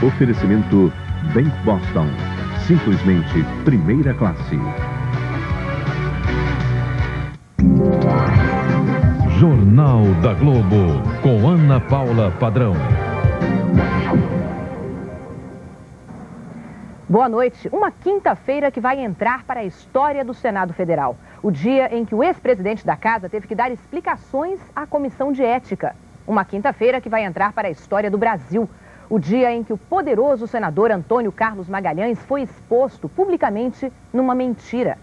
Oferecimento Bank Boston. Simplesmente primeira classe. Jornal da Globo, com Ana Paula Padrão. Boa noite. Uma quinta-feira que vai entrar para a história do Senado Federal. O dia em que o ex-presidente da Casa teve que dar explicações à Comissão de Ética. Uma quinta-feira que vai entrar para a história do Brasil. O dia em que o poderoso senador Antônio Carlos Magalhães foi exposto publicamente numa mentira.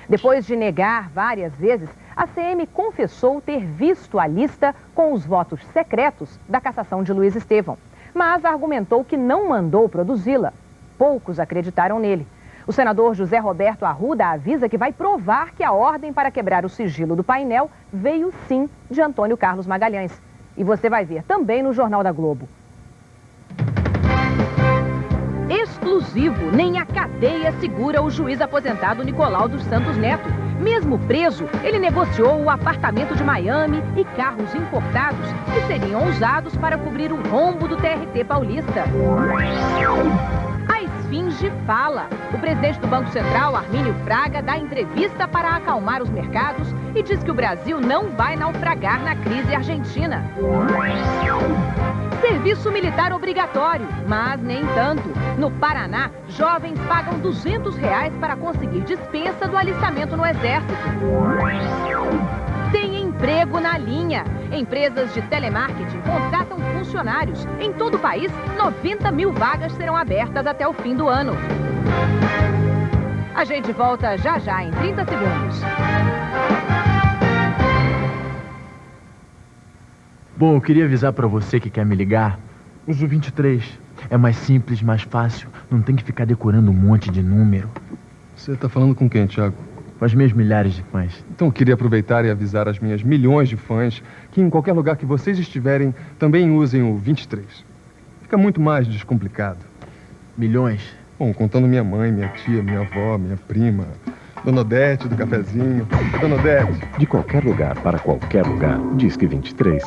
Depois de negar várias vezes, a CM confessou ter visto a lista com os votos secretos da cassação de Luiz Estevão, mas argumentou que não mandou produzi-la. Poucos acreditaram nele. O senador José Roberto Arruda avisa que vai provar que a ordem para quebrar o sigilo do painel veio sim de Antônio Carlos Magalhães. E você vai ver também no Jornal da Globo. Exclusivo, nem a cadeia segura o juiz aposentado Nicolau dos Santos Neto. Mesmo preso, ele negociou o apartamento de Miami e carros importados que seriam usados para cobrir o rombo do TRT paulista. A esfinge fala. O presidente do Banco Central, Armínio Fraga, dá entrevista para acalmar os mercados e diz que o Brasil não vai naufragar na crise argentina. Serviço militar obrigatório, mas nem tanto. No Paraná, jovens pagam R$200 para conseguir dispensa do alistamento no Exército. Tem emprego na linha. Empresas de telemarketing contratam funcionários. Em todo o país, 90 mil vagas serão abertas até o fim do ano. A gente volta já já, em 30 segundos. Bom, eu queria avisar pra você que quer me ligar. Uso 23. É mais simples, mais fácil. Não tem que ficar decorando um monte de número. Você tá falando com quem, Thiago? Com as minhas milhares de fãs. Então eu queria aproveitar e avisar as minhas milhões de fãs que em qualquer lugar que vocês estiverem, também usem o 23. Fica muito mais descomplicado. Milhões? Bom, contando minha mãe, minha tia, minha avó, minha prima, Dona Odete do cafezinho. Dona Odete. De qualquer lugar para qualquer lugar, Disque 23.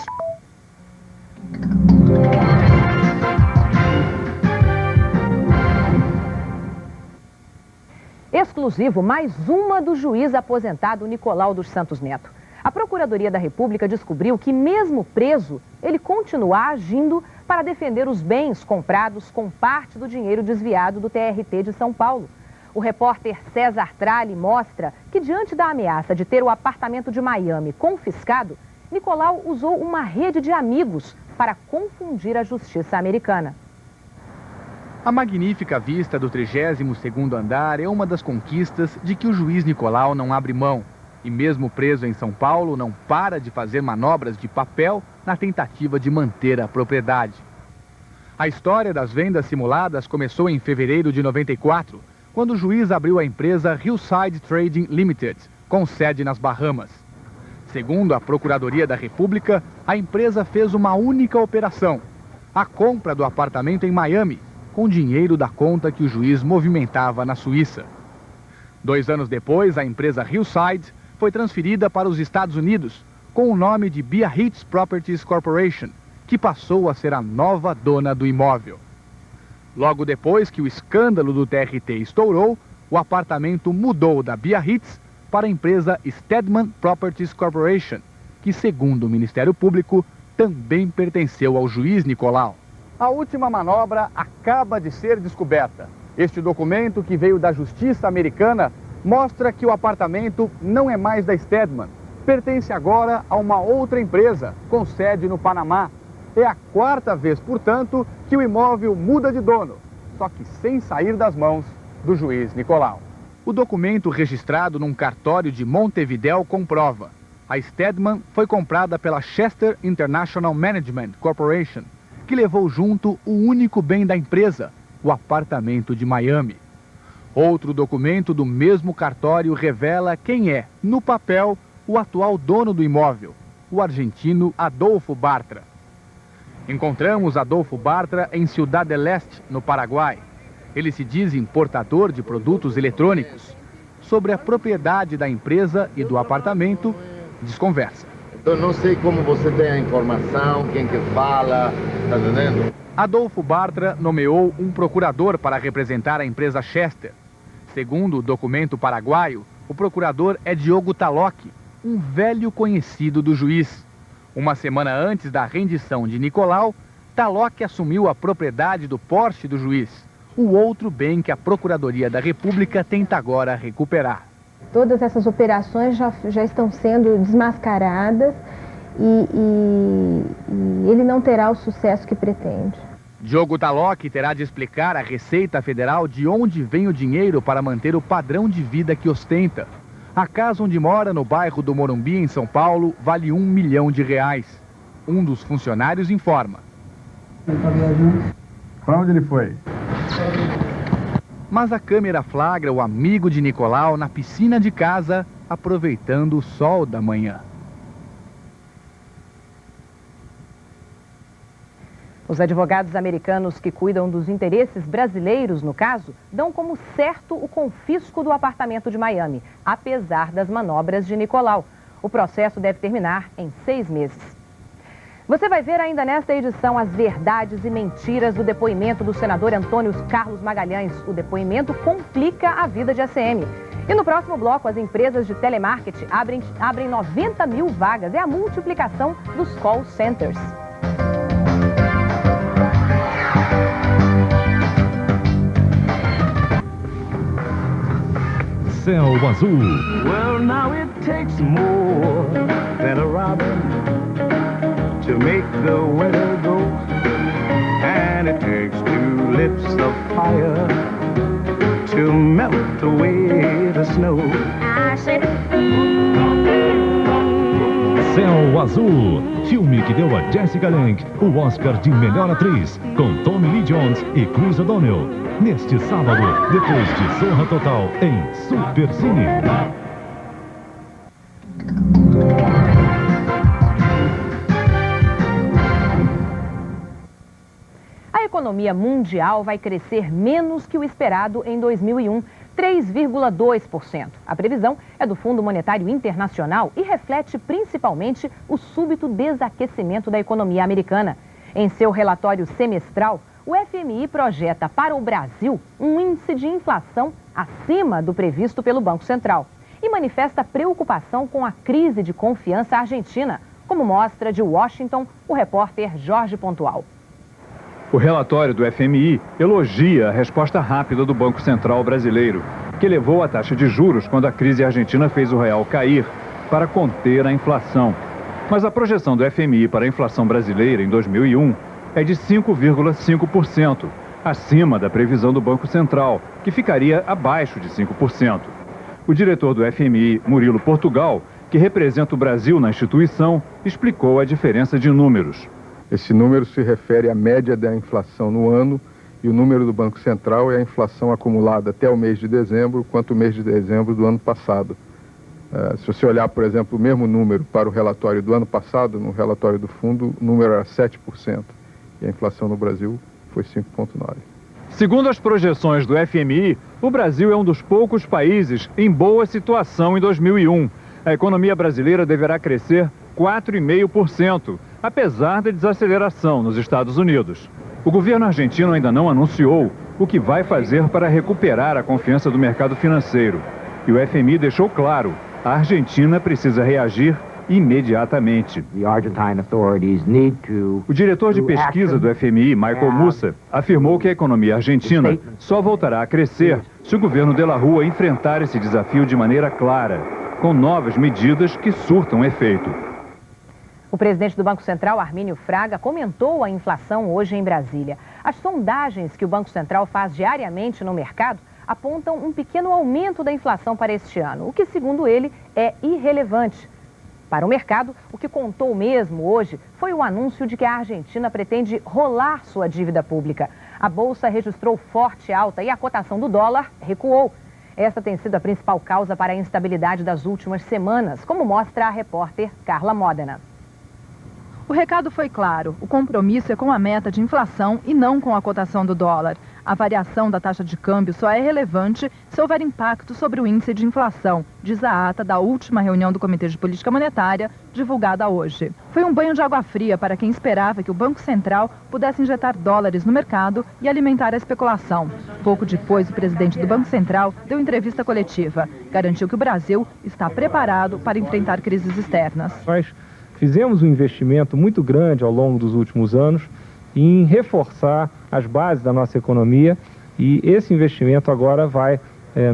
Exclusivo, mais uma do juiz aposentado Nicolau dos Santos Neto. A Procuradoria da República descobriu que, mesmo preso, ele continua agindo para defender os bens comprados com parte do dinheiro desviado do TRT de São Paulo. O repórter César Tralli mostra que, diante da ameaça de ter o apartamento de Miami confiscado, Nicolau usou uma rede de amigos para confundir a justiça americana. A magnífica vista do 32º andar é uma das conquistas de que o juiz Nicolau não abre mão. E mesmo preso em São Paulo, não para de fazer manobras de papel na tentativa de manter a propriedade. A história das vendas simuladas começou em fevereiro de 94, quando o juiz abriu a empresa Hillside Trading Limited, com sede nas Bahamas. Segundo a Procuradoria da República, a empresa fez uma única operação: a compra do apartamento em Miami, com dinheiro da conta que o juiz movimentava na Suíça. 2 anos depois, a empresa Hillside foi transferida para os Estados Unidos, com o nome de Biarritz Properties Corporation, que passou a ser a nova dona do imóvel. Logo depois que o escândalo do TRT estourou, o apartamento mudou da Biarritz para a empresa Stedman Properties Corporation, que, segundo o Ministério Público, também pertenceu ao juiz Nicolau. A última manobra acaba de ser descoberta. Este documento, que veio da justiça americana, mostra que o apartamento não é mais da Stedman. Pertence agora a uma outra empresa, com sede no Panamá. É a 4ª vez, portanto, que o imóvel muda de dono, só que sem sair das mãos do juiz Nicolau. O documento registrado num cartório de Montevidéu comprova: a Stedman foi comprada pela Chester International Management Corporation, que levou junto o único bem da empresa, o apartamento de Miami. Outro documento do mesmo cartório revela quem é, no papel, o atual dono do imóvel, o argentino Adolfo Bartra. Encontramos Adolfo Bartra em Ciudad del Este, no Paraguai. Ele se diz importador de produtos eletrônicos. Sobre a propriedade da empresa e do apartamento, desconversa. Eu não sei como você tem a informação, quem que fala, tá entendendo? Adolfo Bartra nomeou um procurador para representar a empresa Chester. Segundo o documento paraguaio, o procurador é Diogo Talocchi, um velho conhecido do juiz. Uma semana antes da rendição de Nicolau, Talocchi assumiu a propriedade do Porsche do juiz, o outro bem que a Procuradoria da República tenta agora recuperar. Todas essas operações já estão sendo desmascaradas e ele não terá o sucesso que pretende. Diogo Talocchi terá de explicar à Receita Federal de onde vem o dinheiro para manter o padrão de vida que ostenta. A casa onde mora, no bairro do Morumbi, em São Paulo, vale R$1 milhão. Um dos funcionários informa. Para onde ele foi? Mas a câmera flagra o amigo de Nicolau na piscina de casa, aproveitando o sol da manhã. Os advogados americanos que cuidam dos interesses brasileiros no caso dão como certo o confisco do apartamento de Miami, apesar das manobras de Nicolau. O processo deve terminar em 6 meses. Você vai ver ainda nesta edição as verdades e mentiras do depoimento do senador Antônio Carlos Magalhães. O depoimento complica a vida de ACM. E no próximo bloco, as empresas de telemarketing abrem 90 mil vagas. É a multiplicação dos call centers. Céu Azul. Well, now it takes more than a robin to make the winter go, and it takes 2 lips of fire to melt away the snow. I said, Céu Azul, filme que deu a Jessica Lange o Oscar de melhor atriz, com Tommy Lee Jones e Chris O'Donnell. Neste sábado, depois de Zorra Total, em Supercine. A economia mundial vai crescer menos que o esperado em 2001, 3,2%. A previsão é do Fundo Monetário Internacional e reflete principalmente o súbito desaquecimento da economia americana. Em seu relatório semestral, o FMI projeta para o Brasil um índice de inflação acima do previsto pelo Banco Central e manifesta preocupação com a crise de confiança argentina, como mostra de Washington o repórter Jorge Pontual. O relatório do FMI elogia a resposta rápida do Banco Central brasileiro, que elevou a taxa de juros quando a crise argentina fez o real cair para conter a inflação. Mas a projeção do FMI para a inflação brasileira em 2001 é de 5,5%, acima da previsão do Banco Central, que ficaria abaixo de 5%. O diretor do FMI, Murilo Portugal, que representa o Brasil na instituição, explicou a diferença de números. Esse número se refere à média da inflação no ano e o número do Banco Central é a inflação acumulada até o mês de dezembro, quanto o mês de dezembro do ano passado. Se você olhar, por exemplo, o mesmo número para o relatório do ano passado, no relatório do fundo, o número era 7%. E a inflação no Brasil foi 5,9%. Segundo as projeções do FMI, o Brasil é um dos poucos países em boa situação em 2001. A economia brasileira deverá crescer 4,5%, apesar da desaceleração nos Estados Unidos. O governo argentino ainda não anunciou o que vai fazer para recuperar a confiança do mercado financeiro. E o FMI deixou claro, a Argentina precisa reagir imediatamente. O diretor de pesquisa do FMI, Michael Mussa, afirmou que a economia argentina só voltará a crescer se o governo de la Rúa enfrentar esse desafio de maneira clara, com novas medidas que surtam efeito. O presidente do Banco Central, Armínio Fraga, comentou a inflação hoje em Brasília. As sondagens que o Banco Central faz diariamente no mercado apontam um pequeno aumento da inflação para este ano, o que, segundo ele, é irrelevante. Para o mercado, o que contou mesmo hoje foi o anúncio de que a Argentina pretende rolar sua dívida pública. A Bolsa registrou forte alta e a cotação do dólar recuou. Essa tem sido a principal causa para a instabilidade das últimas semanas, como mostra a repórter Carla Modena. O recado foi claro, o compromisso é com a meta de inflação e não com a cotação do dólar. A variação da taxa de câmbio só é relevante se houver impacto sobre o índice de inflação, diz a ata da última reunião do Comitê de Política Monetária, divulgada hoje. Foi um banho de água fria para quem esperava que o Banco Central pudesse injetar dólares no mercado e alimentar a especulação. Pouco depois, o presidente do Banco Central deu entrevista coletiva. Garantiu que o Brasil está preparado para enfrentar crises externas. Nós fizemos um investimento muito grande ao longo dos últimos anos em reforçar as bases da nossa economia e esse investimento agora vai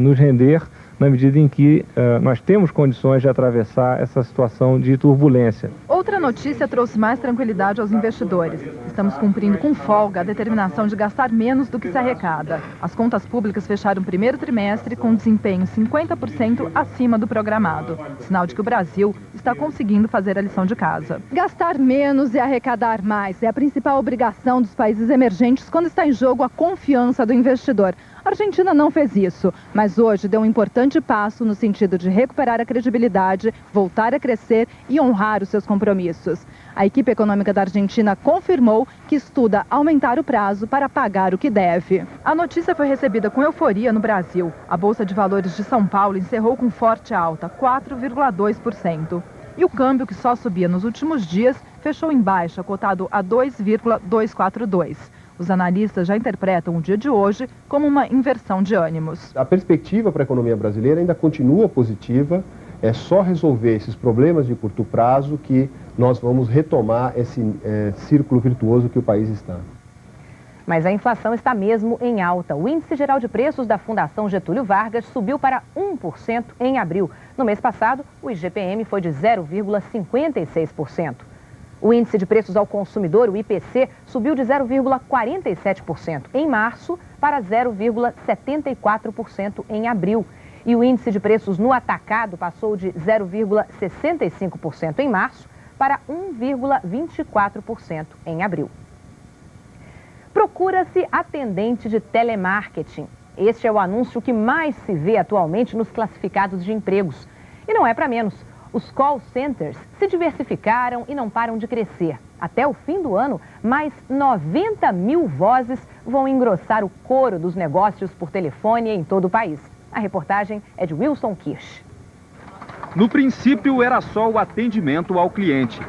nos render na medida em que nós temos condições de atravessar essa situação de turbulência. Outra notícia trouxe mais tranquilidade aos investidores. Estamos cumprindo com folga a determinação de gastar menos do que se arrecada. As contas públicas fecharam o primeiro trimestre com desempenho 50% acima do programado. Sinal de que o Brasil está conseguindo fazer a lição de casa. Gastar menos e arrecadar mais é a principal obrigação dos países emergentes quando está em jogo a confiança do investidor. A Argentina não fez isso, mas hoje deu um importante passo no sentido de recuperar a credibilidade, voltar a crescer e honrar os seus compromissos. A equipe econômica da Argentina confirmou que estuda aumentar o prazo para pagar o que deve. A notícia foi recebida com euforia no Brasil. A Bolsa de Valores de São Paulo encerrou com forte alta, 4,2%. E o câmbio, que só subia nos últimos dias, fechou em baixa, cotado a 2,242. Os analistas já interpretam o dia de hoje como uma inversão de ânimos. A perspectiva para a economia brasileira ainda continua positiva. É só resolver esses problemas de curto prazo que nós vamos retomar esse círculo virtuoso que o país está. Mas a inflação está mesmo em alta. O índice geral de preços da Fundação Getúlio Vargas subiu para 1% em abril. No mês passado, o IGPM foi de 0,56%. O índice de preços ao consumidor, o IPC, subiu de 0,47% em março para 0,74% em abril. E o índice de preços no atacado passou de 0,65% em março para 1,24% em abril. Procura-se atendente de telemarketing. Este é o anúncio que mais se vê atualmente nos classificados de empregos. E não é para menos. Os call centers se diversificaram e não param de crescer. Até o fim do ano, mais 90 mil vozes vão engrossar o coro dos negócios por telefone em todo o país. A reportagem é de Wilson Kirsch. No princípio, era só o atendimento ao cliente.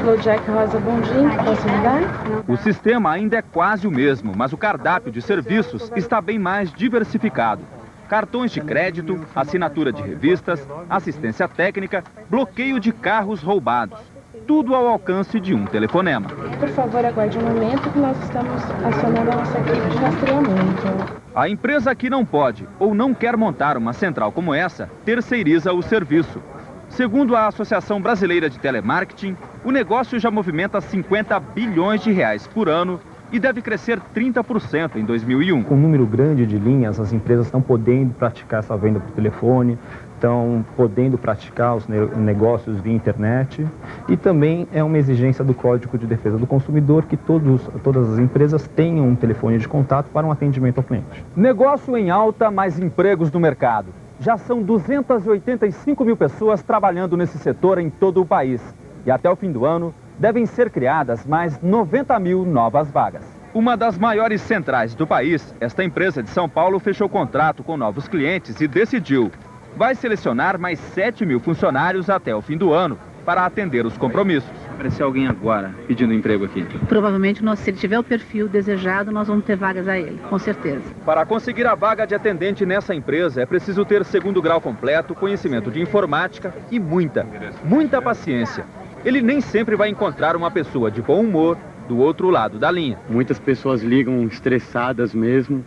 Alô, Jack Rosa, bom dia. Posso ligar? O sistema ainda é quase o mesmo, mas o cardápio de serviços está bem mais diversificado. Cartões de crédito, assinatura de revistas, assistência técnica, bloqueio de carros roubados. Tudo ao alcance de um telefonema. Por favor, aguarde um momento que nós estamos acionando a nossa equipe de rastreamento. A empresa que não pode ou não quer montar uma central como essa, terceiriza o serviço. Segundo a Associação Brasileira de Telemarketing, o negócio já movimenta 50 bilhões de reais por ano e deve crescer 30% em 2001. Com um número grande de linhas, as empresas estão podendo praticar essa venda por telefone, estão podendo praticar os negócios via internet e também é uma exigência do Código de Defesa do Consumidor que todas as empresas tenham um telefone de contato para um atendimento ao cliente. Negócio em alta, mais empregos no mercado. Já são 285 mil pessoas trabalhando nesse setor em todo o país. E até o fim do ano, devem ser criadas mais 90 mil novas vagas. Uma das maiores centrais do país, esta empresa de São Paulo fechou contrato com novos clientes e decidiu. Vai selecionar mais 7 mil funcionários até o fim do ano para atender os compromissos. Apareceu alguém agora pedindo emprego aqui? Provavelmente, se ele tiver o perfil desejado, nós vamos ter vagas a ele, com certeza. Para conseguir a vaga de atendente nessa empresa, é preciso ter segundo grau completo, conhecimento de informática e muita paciência. Ele nem sempre vai encontrar uma pessoa de bom humor do outro lado da linha. Muitas pessoas ligam estressadas mesmo,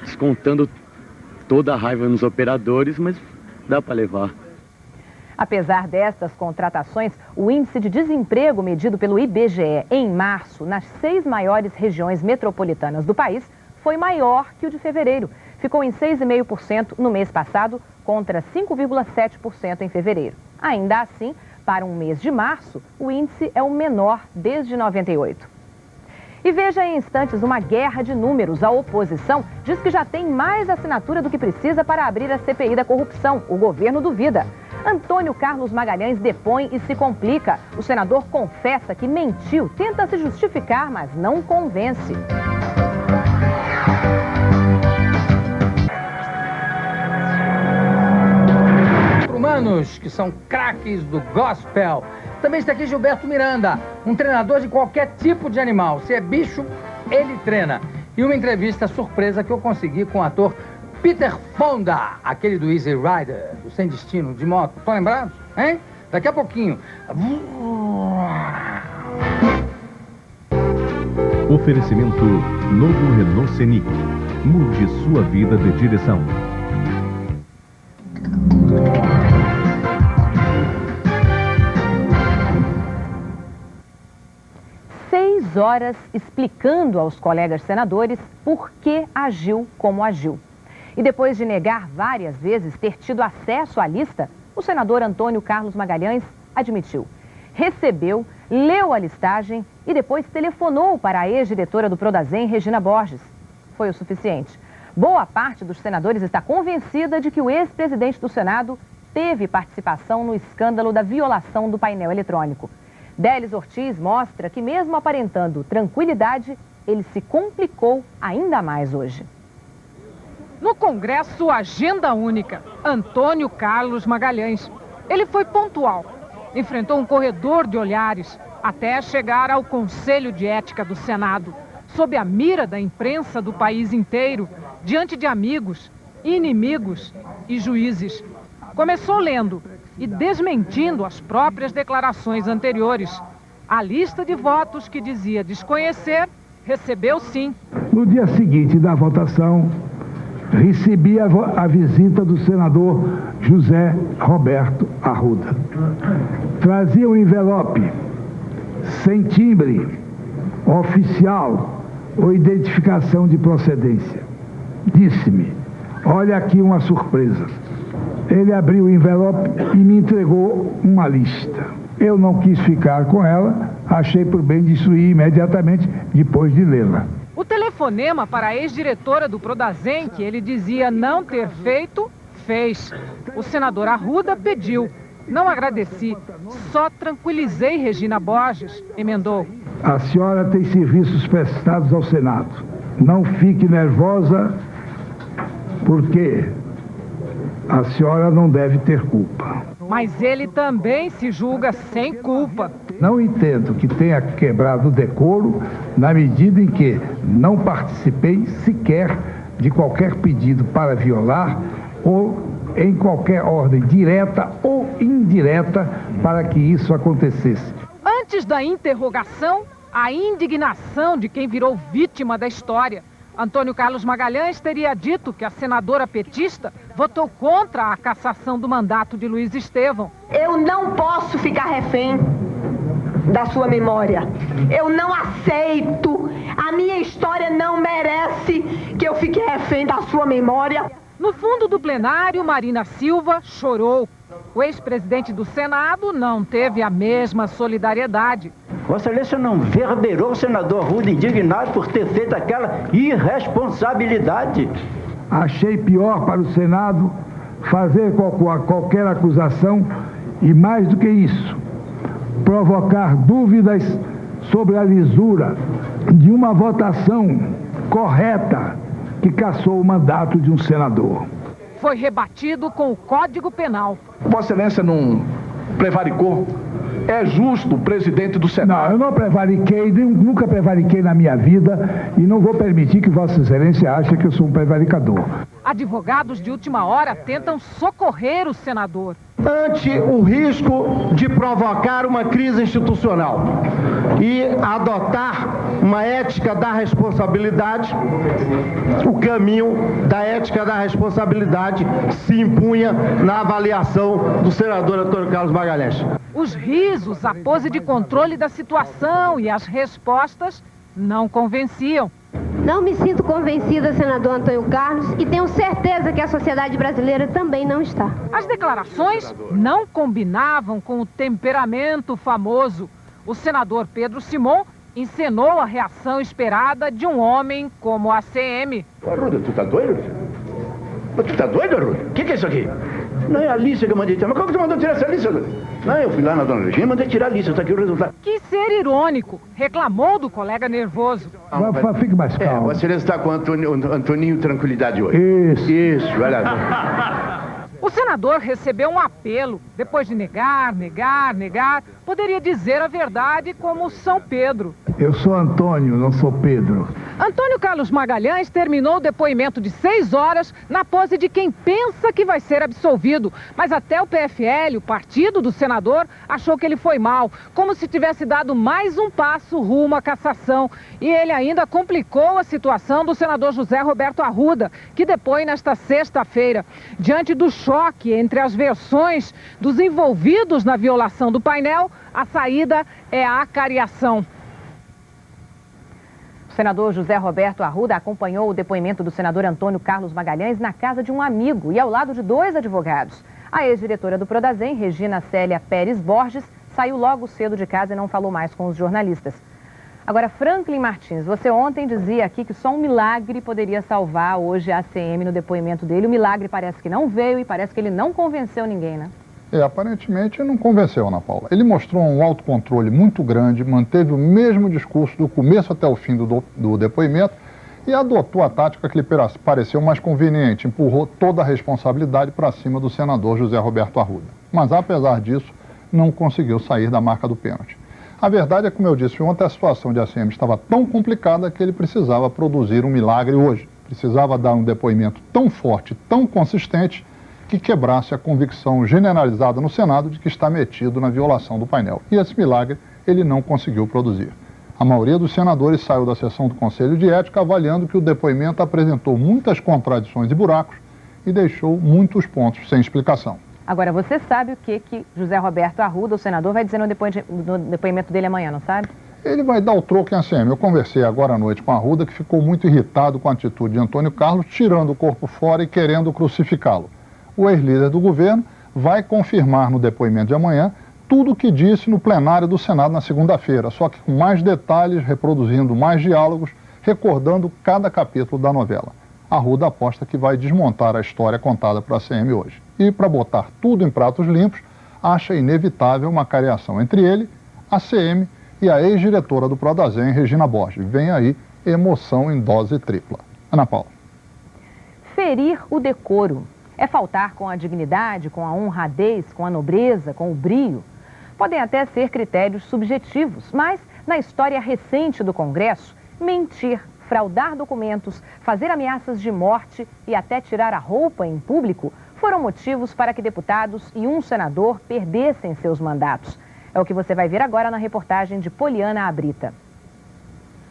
descontando toda a raiva nos operadores, mas dá para levar. Apesar destas contratações, o índice de desemprego medido pelo IBGE em março, nas 6 maiores regiões metropolitanas do país, foi maior que o de fevereiro. Ficou em 6,5% no mês passado, contra 5,7% em fevereiro. Ainda assim, para um mês de março, o índice é o menor desde 98. E veja em instantes uma guerra de números. A oposição diz que já tem mais assinatura do que precisa para abrir a CPI da corrupção. O governo duvida. Antônio Carlos Magalhães depõe e se complica. O senador confessa que mentiu, tenta se justificar, mas não convence. Humanos que são craques do gospel. Também está aqui Gilberto Miranda, um treinador de qualquer tipo de animal. Se é bicho, ele treina. E uma entrevista surpresa que eu consegui com o ator Peter Fonda, aquele do Easy Rider, do Sem Destino, de moto. Estão lembrados? Hein? Daqui a pouquinho. Oferecimento novo Renault Scenic. Mude sua vida de direção. Horas explicando aos colegas senadores por que agiu como agiu. E depois de negar várias vezes ter tido acesso à lista, o senador Antônio Carlos Magalhães admitiu. Recebeu, leu a listagem e depois telefonou para a ex-diretora do Prodazem, Regina Borges. Foi o suficiente. Boa parte dos senadores está convencida de que o ex-presidente do Senado teve participação no escândalo da violação do painel eletrônico. Délis Ortiz mostra que, mesmo aparentando tranquilidade, ele se complicou ainda mais hoje. No Congresso, agenda única. Antônio Carlos Magalhães. Ele foi pontual. Enfrentou um corredor de olhares até chegar ao Conselho de Ética do Senado, sob a mira da imprensa do país inteiro, diante de amigos, inimigos e juízes. Começou lendo e desmentindo as próprias declarações anteriores. A lista de votos que dizia desconhecer, recebeu sim. No dia seguinte da votação, recebi a visita do senador José Roberto Arruda. Trazia um envelope sem timbre, oficial ou identificação de procedência. Disse-me, olha aqui uma surpresa. Ele abriu o envelope e me entregou uma lista. Eu não quis ficar com ela, achei por bem destruir imediatamente depois de lê-la. O telefonema para a ex-diretora do Prodazem, que ele dizia não ter feito, fez. O senador Arruda pediu. Não agradeci, só tranquilizei Regina Borges, emendou. A senhora tem serviços prestados ao Senado. Não fique nervosa, porque a senhora não deve ter culpa. Mas ele também se julga sem culpa. Não entendo que tenha quebrado o decoro na medida em que não participei sequer de qualquer pedido para violar ou em qualquer ordem direta ou indireta para que isso acontecesse. Antes da interrogação, a indignação de quem virou vítima da história. Antônio Carlos Magalhães teria dito que a senadora petista votou contra a cassação do mandato de Luiz Estevão. Eu não posso ficar refém da sua memória. Eu não aceito. A minha história não merece que eu fique refém da sua memória. No fundo do plenário, Marina Silva chorou. O ex-presidente do Senado não teve a mesma solidariedade. Vossa Excelência não verdadeirou o senador Arruda indignado por ter feito aquela irresponsabilidade. Achei pior para o Senado fazer qualquer acusação e, mais do que isso, provocar dúvidas sobre a lisura de uma votação correta que cassou o mandato de um senador. Foi rebatido com o Código Penal. Vossa Excelência não prevaricou? É justo o presidente do Senado? Não, eu não prevariquei, nunca prevariquei na minha vida e não vou permitir que Vossa Excelência ache que eu sou um prevaricador. Advogados de última hora tentam socorrer o senador. Ante o risco de provocar uma crise institucional e adotar uma ética da responsabilidade, o caminho da ética da responsabilidade se impunha na avaliação do senador Antônio Carlos Magalhães. Os risos, a pose de controle da situação e as respostas não convenciam. Não me sinto convencida, senador Antônio Carlos, e tenho certeza que a sociedade brasileira também não está. As declarações não combinavam com o temperamento famoso. O senador Pedro Simon encenou a reação esperada de um homem como a ACM. Arruda, tu tá doido? Tu tá doido, Arruda? O que é isso aqui? Não, é a lista que eu mandei tirar. Mas como que você mandou tirar essa lista? Não, eu fui lá na dona Regina e mandei tirar a lista, está aqui o resultado. Quis ser irônico, reclamou do colega nervoso. Fique mais calmo. Vossa Excelência está com o Antoninho Tranquilidade hoje. Isso, vai lá. O senador recebeu um apelo. Depois de negar, poderia dizer a verdade como São Pedro. Eu sou Antônio, não sou Pedro. Antônio Carlos Magalhães terminou o depoimento de 6 horas na pose de quem pensa que vai ser absolvido. Mas até o PFL, o partido do senador, achou que ele foi mal, como se tivesse dado mais um passo rumo à cassação. E ele ainda complicou a situação do senador José Roberto Arruda, que depõe nesta sexta-feira. Diante do choque entre as versões dos envolvidos na violação do painel, a saída é a acariação. O senador José Roberto Arruda acompanhou o depoimento do senador Antônio Carlos Magalhães na casa de um amigo e ao lado de 2 advogados. A ex-diretora do Prodazem, Regina Célia Pérez Borges, saiu logo cedo de casa e não falou mais com os jornalistas. Agora, Franklin Martins, você ontem dizia aqui que só um milagre poderia salvar hoje a ACM no depoimento dele. O milagre parece que não veio e parece que ele não convenceu ninguém, né? Aparentemente não convenceu, Ana Paula. Ele mostrou um autocontrole muito grande, manteve o mesmo discurso do começo até o fim do depoimento e adotou a tática que lhe pareceu mais conveniente, empurrou toda a responsabilidade para cima do senador José Roberto Arruda. Mas, apesar disso, não conseguiu sair da marca do pênalti. A verdade é que, como eu disse ontem, a situação de ACM estava tão complicada que ele precisava produzir um milagre hoje. Precisava dar um depoimento tão forte, tão consistente, que quebrasse a convicção generalizada no Senado de que está metido na violação do painel. E esse milagre ele não conseguiu produzir. A maioria dos senadores saiu da sessão do Conselho de Ética avaliando que o depoimento apresentou muitas contradições e buracos e deixou muitos pontos sem explicação. Agora, você sabe o que José Roberto Arruda, o senador, vai dizer no depoimento dele amanhã, não sabe? Ele vai dar o troco em ACM. Eu conversei agora à noite com Arruda, que ficou muito irritado com a atitude de Antônio Carlos, tirando o corpo fora e querendo crucificá-lo. O ex-líder do governo vai confirmar no depoimento de amanhã tudo o que disse no plenário do Senado na segunda-feira, só que com mais detalhes, reproduzindo mais diálogos, recordando cada capítulo da novela. Arruda aposta que vai desmontar a história contada para a ACM hoje. E, para botar tudo em pratos limpos, acha inevitável uma cariação entre ele, a ACM e a ex-diretora do Prodazem, Regina Borges. Vem aí emoção em dose tripla. Ana Paula. Ferir o decoro. É faltar com a dignidade, com a honradez, com a nobreza, com o brio. Podem até ser critérios subjetivos, mas na história recente do Congresso, mentir, fraudar documentos, fazer ameaças de morte e até tirar a roupa em público foram motivos para que deputados e um senador perdessem seus mandatos. É o que você vai ver agora na reportagem de Poliana Abrita.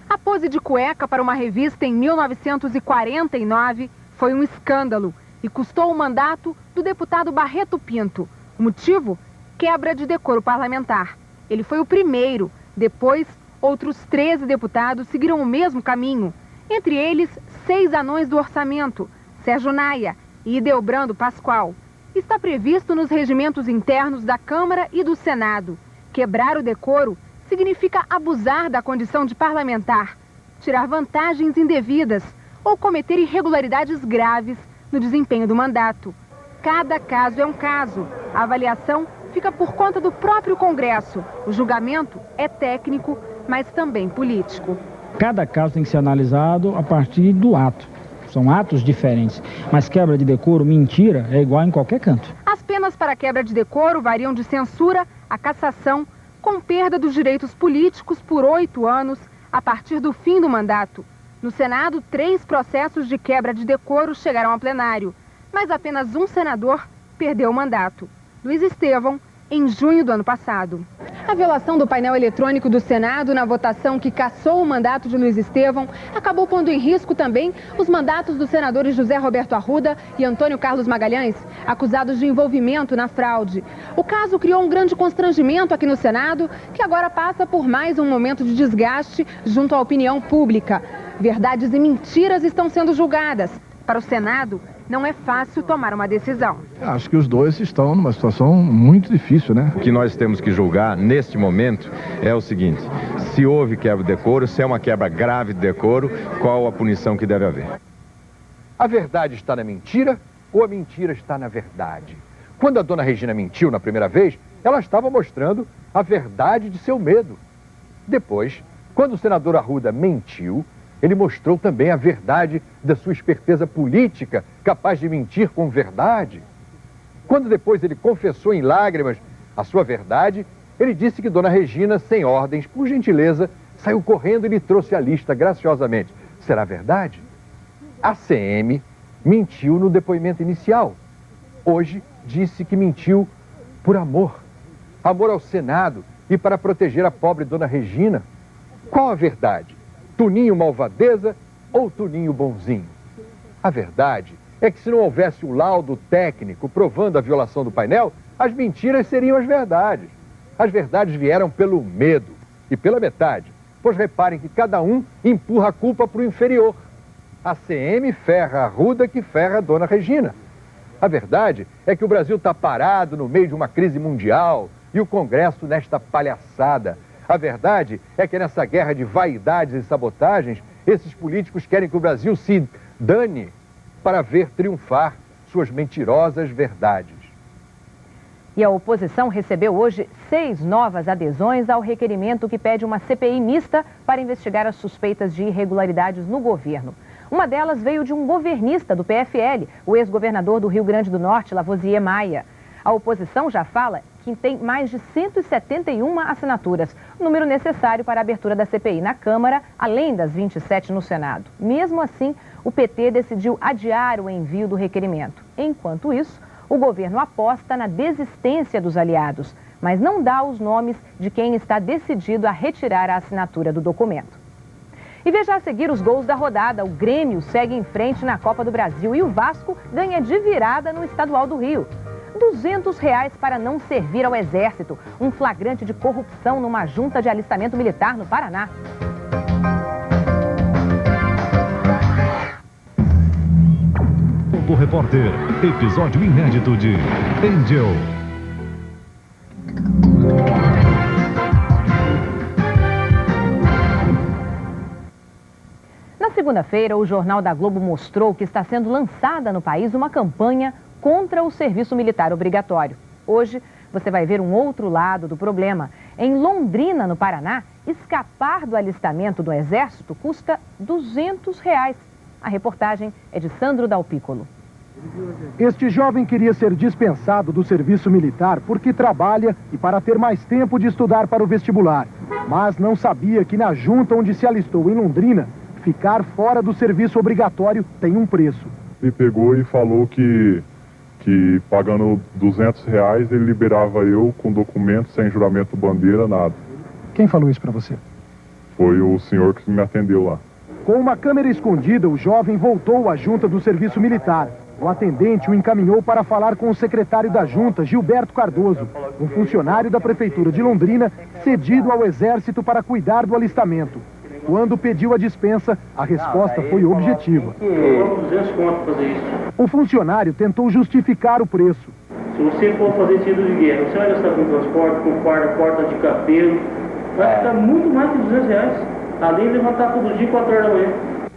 A pose de cueca para uma revista em 1949 foi um escândalo e custou o mandato do deputado Barreto Pinto. O motivo? Quebra de decoro parlamentar. Ele foi o primeiro. Depois, outros 13 deputados seguiram o mesmo caminho. Entre eles, 6 anões do orçamento, Sérgio Naia e Ideobrando Pascoal. Está previsto nos regimentos internos da Câmara e do Senado. Quebrar o decoro significa abusar da condição de parlamentar, tirar vantagens indevidas ou cometer irregularidades graves no desempenho do mandato. Cada caso é um caso. A avaliação fica por conta do próprio Congresso. O julgamento é técnico, mas também político. Cada caso tem que ser analisado a partir do ato. São atos diferentes, mas quebra de decoro, mentira, é igual em qualquer canto. As penas para quebra de decoro variam de censura a cassação, com perda dos direitos políticos por 8 anos a partir do fim do mandato. No Senado, 3 processos de quebra de decoro chegaram ao plenário, mas apenas um senador perdeu o mandato. Luiz Estevão, em junho do ano passado. A violação do painel eletrônico do Senado na votação que cassou o mandato de Luiz Estevão acabou pondo em risco também os mandatos dos senadores José Roberto Arruda e Antônio Carlos Magalhães, acusados de envolvimento na fraude. O caso criou um grande constrangimento aqui no Senado, que agora passa por mais um momento de desgaste junto à opinião pública. Verdades e mentiras estão sendo julgadas. Para o Senado, não é fácil tomar uma decisão. Acho que os dois estão numa situação muito difícil, né? O que nós temos que julgar neste momento é o seguinte: se houve quebra de decoro, se é uma quebra grave de decoro, qual a punição que deve haver? A verdade está na mentira ou a mentira está na verdade? Quando a dona Regina mentiu na primeira vez, ela estava mostrando a verdade de seu medo. Depois, quando o senador Arruda mentiu, ele mostrou também a verdade da sua esperteza política, capaz de mentir com verdade. Quando depois ele confessou em lágrimas a sua verdade, ele disse que dona Regina, sem ordens, por gentileza, saiu correndo e lhe trouxe a lista graciosamente. Será verdade? A CM mentiu no depoimento inicial. Hoje disse que mentiu por amor. Amor ao Senado e para proteger a pobre dona Regina. Qual a verdade? Tuninho malvadeza ou Tuninho bonzinho? A verdade é que se não houvesse um laudo técnico provando a violação do painel, as mentiras seriam as verdades. As verdades vieram pelo medo e pela metade, pois reparem que cada um empurra a culpa para o inferior. A CM ferra a Arruda que ferra a dona Regina. A verdade é que o Brasil está parado no meio de uma crise mundial e o Congresso nesta palhaçada. A verdade é que nessa guerra de vaidades e sabotagens, esses políticos querem que o Brasil se dane para ver triunfar suas mentirosas verdades. E a oposição recebeu hoje 6 novas adesões ao requerimento que pede uma CPI mista para investigar as suspeitas de irregularidades no governo. Uma delas veio de um governista do PFL, o ex-governador do Rio Grande do Norte, Lavoisier Maia. A oposição já fala que tem mais de 171 assinaturas, número necessário para a abertura da CPI na Câmara, além das 27 no Senado. Mesmo assim, o PT decidiu adiar o envio do requerimento. Enquanto isso, o governo aposta na desistência dos aliados, mas não dá os nomes de quem está decidido a retirar a assinatura do documento. E veja a seguir os gols da rodada. O Grêmio segue em frente na Copa do Brasil e o Vasco ganha de virada no Estadual do Rio. R$200 para não servir ao Exército. Um flagrante de corrupção numa junta de alistamento militar no Paraná. Globo Repórter, episódio inédito de Angel. Na segunda-feira, o Jornal da Globo mostrou que está sendo lançada no país uma campanha contra o serviço militar obrigatório. Hoje, você vai ver um outro lado do problema. Em Londrina, no Paraná, escapar do alistamento do Exército custa R$200. A reportagem é de Sandro Dalpícolo. Este jovem queria ser dispensado do serviço militar porque trabalha e para ter mais tempo de estudar para o vestibular. Mas não sabia que na junta onde se alistou em Londrina, ficar fora do serviço obrigatório tem um preço. Ele pegou e falou que pagando R$200 ele liberava eu com documento, sem juramento bandeira, nada. Quem falou isso para você? Foi o senhor que me atendeu lá. Com uma câmera escondida, o jovem voltou à junta do serviço militar. O atendente o encaminhou para falar com o secretário da junta, Gilberto Cardoso, um funcionário da prefeitura de Londrina, cedido ao Exército para cuidar do alistamento. Quando pediu a dispensa, a resposta foi objetiva. O funcionário tentou justificar o preço. Se você for fazer tiro de guerra, você vai gastar com transporte, com porta de capelo, vai ficar muito mais que R$200, além de levantar todo dia 4 horas da manhã.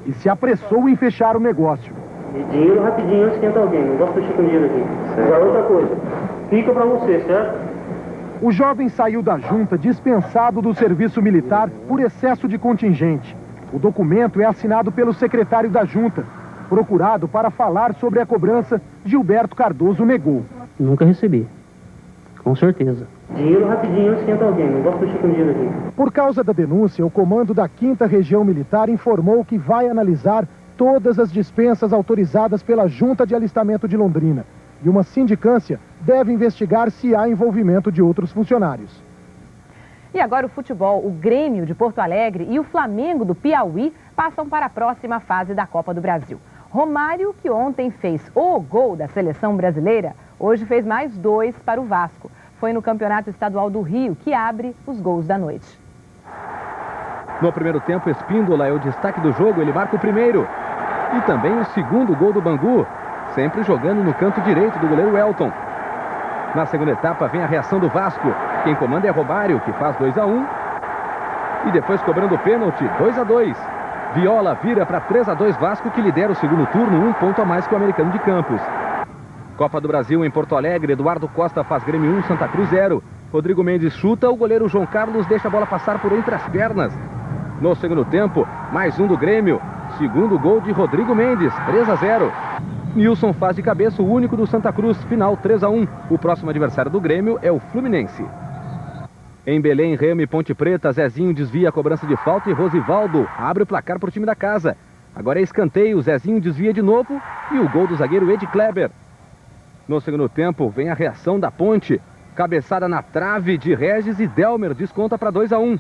E se apressou em fechar o negócio. E dinheiro rapidinho antes de esquentar alguém, não gosto de mexer com dinheiro aqui. Agora outra coisa, fica pra você, certo? O jovem saiu da junta dispensado do serviço militar por excesso de contingente. O documento é assinado pelo secretário da junta. Procurado para falar sobre a cobrança, Gilberto Cardoso negou. Nunca recebi, com certeza. Dinheiro rapidinho antes de esquentar alguém, não gosto de mexer com dinheiro aqui. Por causa da denúncia, o comando da 5ª Região Militar informou que vai analisar todas as dispensas autorizadas pela Junta de Alistamento de Londrina. E uma sindicância deve investigar se há envolvimento de outros funcionários. E agora o futebol. O Grêmio de Porto Alegre e o Flamengo do Piauí passam para a próxima fase da Copa do Brasil. Romário, que ontem fez o gol da seleção brasileira, hoje fez mais 2 para o Vasco. Foi no Campeonato Estadual do Rio que abre os gols da noite. No primeiro tempo, Espíndola é o destaque do jogo, ele marca o primeiro. E também o segundo gol do Bangu, sempre jogando no canto direito do goleiro Elton. Na segunda etapa vem a reação do Vasco. Quem comanda é Romário, que faz 2-1. E depois cobrando o pênalti, 2-2. Viola vira para 3-2 Vasco, que lidera o segundo turno, 1 ponto a mais que o Americano de Campos. Copa do Brasil em Porto Alegre, Eduardo Costa faz Grêmio 1, Santa Cruz 0. Rodrigo Mendes chuta, o goleiro João Carlos deixa a bola passar por entre as pernas. No segundo tempo, mais um do Grêmio. Segundo gol de Rodrigo Mendes, 3-0. Nilson faz de cabeça o único do Santa Cruz, final 3-1. O próximo adversário do Grêmio é o Fluminense. Em Belém, Remo e Ponte Preta, Zezinho desvia a cobrança de falta e Rosivaldo abre o placar para o time da casa. Agora é escanteio, Zezinho desvia de novo e o gol do zagueiro Ed Kleber. No segundo tempo, vem a reação da Ponte. Cabeçada na trave de Regis e Delmer desconta para 2-1.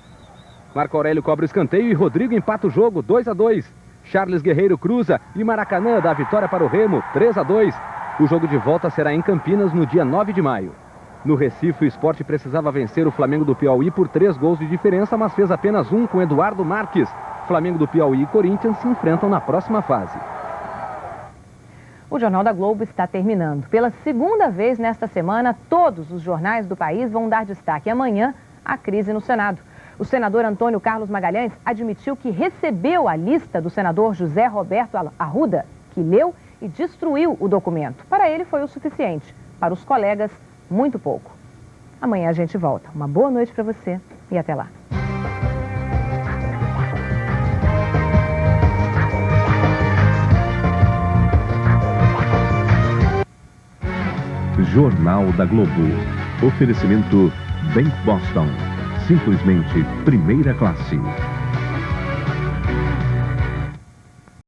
Marco Aurélio cobra o escanteio e Rodrigo empata o jogo, 2-2. Charles Guerreiro cruza e Maracanã dá a vitória para o Remo, 3-2. O jogo de volta será em Campinas no dia 9 de maio. No Recife, o Sport precisava vencer o Flamengo do Piauí por 3 gols de diferença, mas fez apenas um com Eduardo Marques. Flamengo do Piauí e Corinthians se enfrentam na próxima fase. O Jornal da Globo está terminando. Pela segunda vez nesta semana, todos os jornais do país vão dar destaque amanhã à crise no Senado. O senador Antônio Carlos Magalhães admitiu que recebeu a lista do senador José Roberto Arruda, que leu e destruiu o documento. Para ele foi o suficiente. Para os colegas, muito pouco. Amanhã a gente volta. Uma boa noite para você e até lá. Jornal da Globo. Oferecimento Bank Boston. Simplesmente primeira classe.